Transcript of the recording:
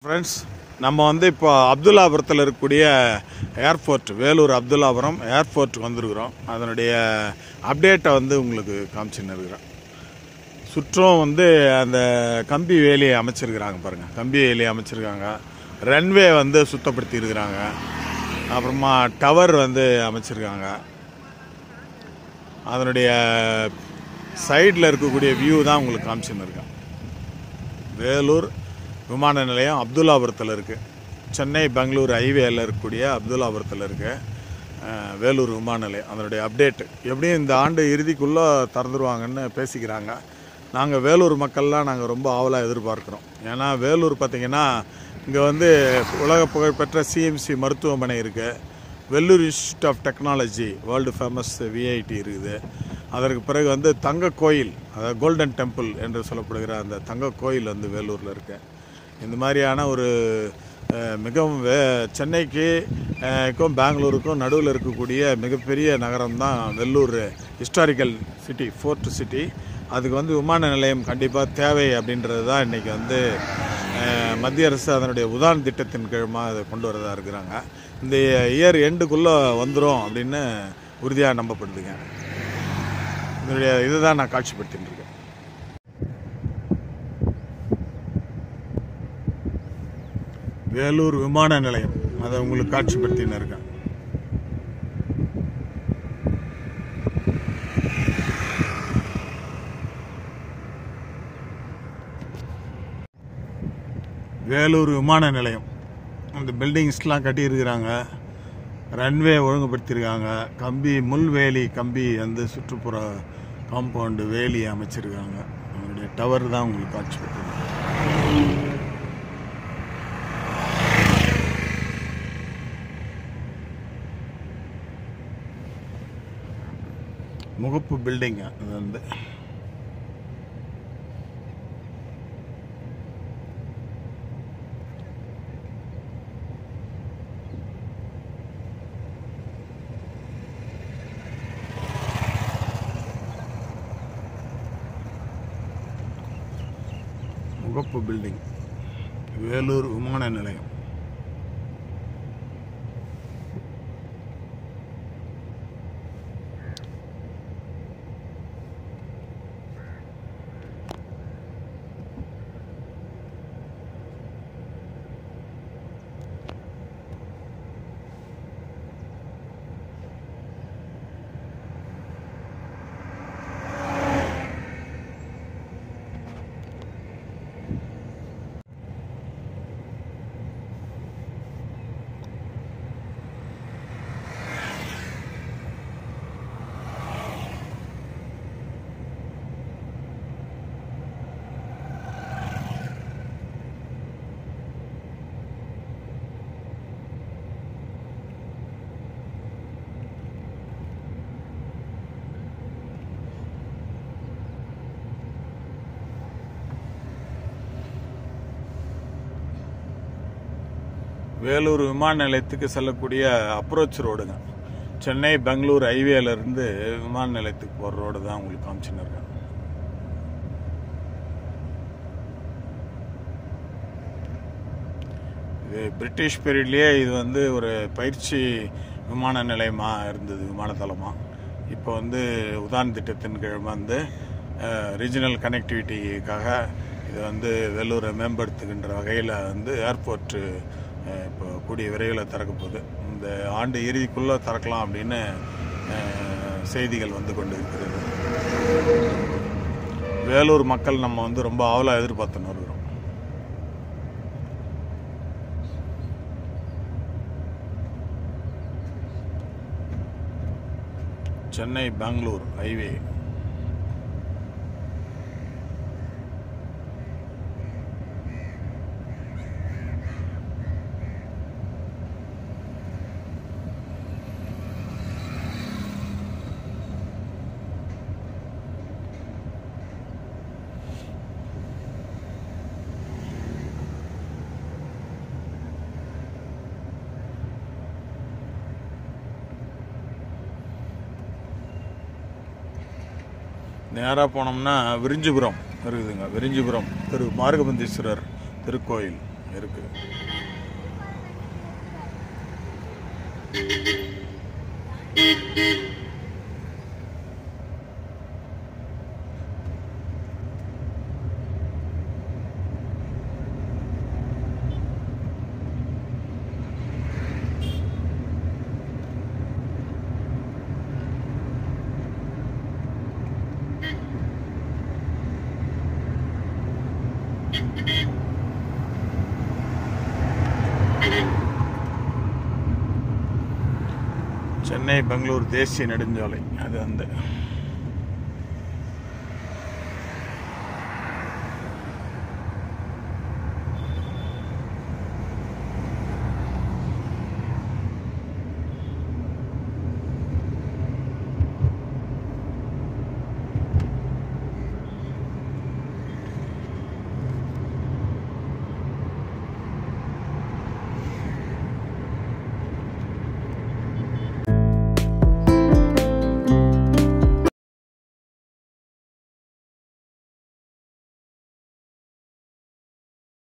Friends, நம்ம இப்போ அப்துல்லாபுரத்தில் இருக்கக்கூடிய ஏர்போர்ட், வேலூர் அப்துல்லாபுரம் ஏர்போர்ட்டுக்கு வந்திருக்கிறோம். அதனுடைய அப்டேட்டை உங்களுக்கு காமிச்சுன்னு இருக்கிறேன். சுற்றும் அந்த கம்பி வேலியை அமைச்சிருக்கிறாங்க பாருங்கள். கம்பி வேலியை அமைச்சிருக்காங்க. ரன்வே சுத்தப்படுத்தி இருக்கிறாங்க. அப்புறமா டவர் அமைச்சிருக்காங்க. அதனுடைய சைடில் இருக்கக்கூடிய வியூ தான் உங்களுக்கு காமிச்சுன்னு இருக்கேன். வேலூர் விமான நிலையம் அப்துல்லாபுரத்தில் இருக்குது. சென்னை பெங்களூர் ஹைவேயில் இருக்கக்கூடிய அப்துல்லாபுரத்தில் இருக்குது வேலூர் விமான நிலையம். அதனுடைய அப்டேட்டு எப்படியும் இந்த ஆண்டு இறுதிக்குள்ளே திறந்துருவாங்கன்னு பேசிக்கிறாங்க. நாங்கள் வேலூர் மக்கள்லாம் நாங்கள் ரொம்ப ஆவலாக எதிர்பார்க்குறோம். ஏன்னா வேலூர் பார்த்திங்கன்னா இங்கே உலக புகழ்பெற்ற சிஎம்சி மருத்துவமனை இருக்குது. Vellore institute of technology, world famous VIT இருக்குது. அதற்கு பிறகு தங்க கோயில், அதாவது கோல்டன் டெம்பிள் என்று சொல்லப்படுகிற அந்த தங்க கோயில் வேலூரில் இருக்குது. இந்த மாதிரியான ஒரு மிகவும் சென்னைக்கும் பெங்களூருக்கும் நடுவில் இருக்கக்கூடிய மிகப்பெரிய நகரம் தான் Vellore. Historical city, fort city. அதுக்கு விமான நிலையம் கண்டிப்பாக தேவை அப்படின்றது தான் இன்றைக்கி மத்திய அரசு அதனுடைய உதான் திட்டத்தின் கீழமாக அதை கொண்டு வரதாக இருக்கிறாங்க. இந்த இயர் எண்டுக்குள்ளே வந்துடும் அப்படின்னு உறுதியாக நம்பப்படுதுங்க. இதனுடைய இதுதான் நான் காட்சிப்படுத்தின்னு இருக்கேன். வேலூர் விமான நிலையம் அதை உங்களுக்கு காட்சிப்படுத்தின்னு இருக்கேன். வேலூர் விமான நிலையம் அந்த பில்டிங்ஸ்லாம் கட்டியிருக்கிறாங்க. ரன்வே ஒழுங்குபடுத்தியிருக்காங்க. கம்பி, முள்வேலி கம்பி சுற்றுப்புற காம்பவுண்டு வேலி அமைச்சிருக்காங்க. அவங்களுடைய டவர் தான் உங்களுக்கு காட்சிப்படுத்திருக்காங்க. முகப்பு பில்டிங் அது முகப்பு பில்டிங் வேலூர் விமான நிலையம். வேலூர் விமான நிலையத்துக்கு செல்லக்கூடிய அப்ரோச் ரோடுங்க. சென்னை பெங்களூர் ஹைவேலேருந்து விமான நிலையத்துக்கு போகிற ரோடு தான் உங்களுக்கு காமிச்சுன்னு இருக்கேன். இது பிரிட்டிஷ் பீரியட்லேயே இது ஒரு பயிற்சி விமான நிலையமாக இருந்தது, விமானத்தளமாக. இப்போ உதான் திட்டத்தின் கீழ் ரீஜனல் கனெக்டிவிட்டிக்காக இது வேலூரை மேம்படுத்துகின்ற வகையில் ஏர்போர்ட்டு இப்போ கூடிய விரைவில் திறக்க போகுது. இந்த ஆண்டு இறுதிக்குள்ளே திறக்கலாம் அப்படின்னு செய்திகள் கொண்டு இருக்கிறது. வேலூர் மக்கள் நம்ம ரொம்ப ஆவலாக எதிர்பார்த்துன்னு வருகிறோம். சென்னை பெங்களூர் ஹைவே. நேராக போனோம்னா விரிஞ்சிபுரம் இருக்குதுங்க. விரிஞ்சிபுரம் மார்கபந்தீஸ்வரர் திருக்கோயில். இருக்கு. சென்னை பெங்களூர் தேசிய நெடுஞ்சாலை அது அந்த